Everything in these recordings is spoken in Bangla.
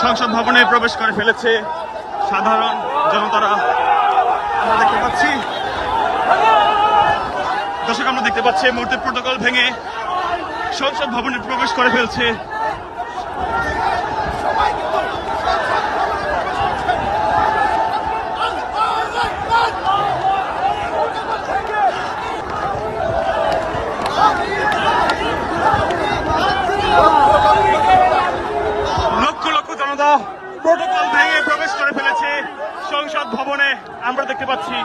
সংসদ ভবনে প্রবেশ করে ফেলেছে সাধারণ জনতারা। আমরা দেখতে পাচ্ছি দর্শক, আমরা দেখতে পাচ্ছি এই মুহূর্তে প্রোটোকল ভেঙে সংসদ ভবনে প্রবেশ করে ফেলছে। লক্ষ লক্ষ জনতা প্রোটোকল ভেঙে প্রবেশ করে ফেলেছে সংসদ ভবনে, আমরা দেখতে পাচ্ছি।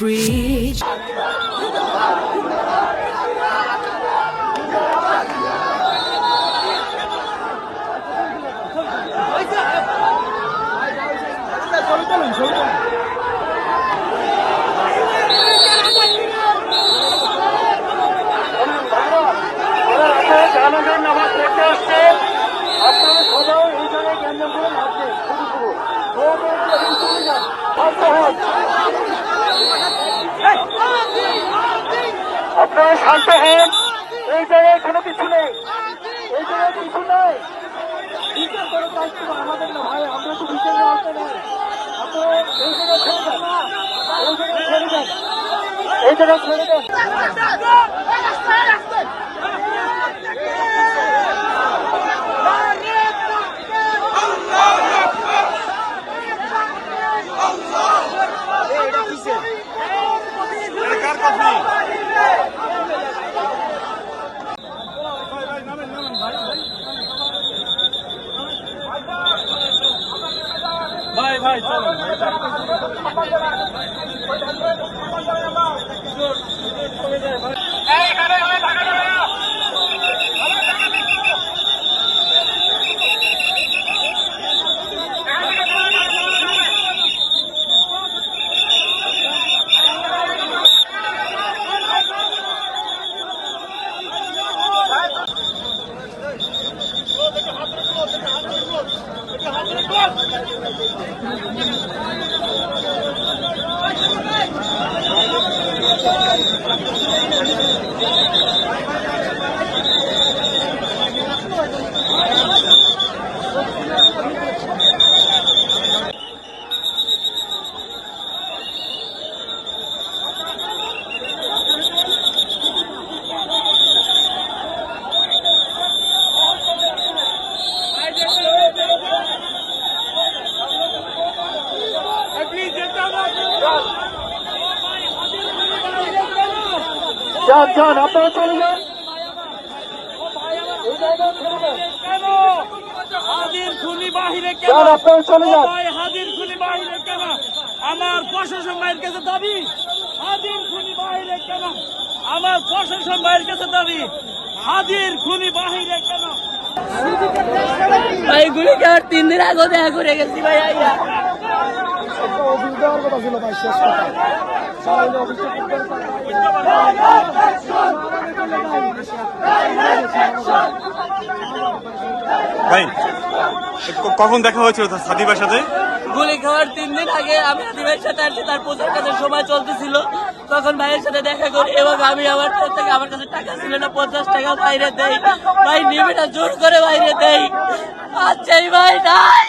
Free. আপনারা শান্ত হন, এই জায়গায় কোনো কিছু নেই, এই জায়গায় কিছু নেই। বিচার করে দায়িত্ব আমাদের না ভাই, আমরা তো বিচারের আওতায় নাই। আপনারা এই জায়গায় ছেড়ে দেন, এই জায়গায় ছেড়ে দেন, এই জায়গায় ছেড়ে দেন। ভাই ভাই চলো যান যান, আপনারা চলে যান। হাজির খুনি বাহিরে কেন? যান, আপনারা চলে যান। হাজির খুনি বাহিরে কেন? আমার প্রশাসন ভাইয়ের কাছে দাবি, হাজির খুনি বাহিরে কেন? আমার প্রশাসন ভাইয়ের কাছে দাবি, হাজির খুনি বাহিরে কেন? ভাই গুলি খাওয়ার 3 দিন আগে দেখা করে গেছি ভাই। আইয়া অফিস দেওয়ার কথা ছিল ভাই, শেষ কথা। ভাই কখন দেখা হয়েছিল সাদি ভাইয়ের সাথে? গুলি খাওয়ার 3 দিন আগে আমি সাদি ভাইয়ের সাথে আসছি, তার প্রচার কাজের সময় চলতেছিল, তখন ভাইয়ের সাথে দেখা করি এবং আমি আমার থেকে আমার কাছে টাকা ছিল না, 50 টাকা বাইরে দেই ভাই, নিবিটা জোর করে বাইরে দেই। আচ্ছা ভাই নাই।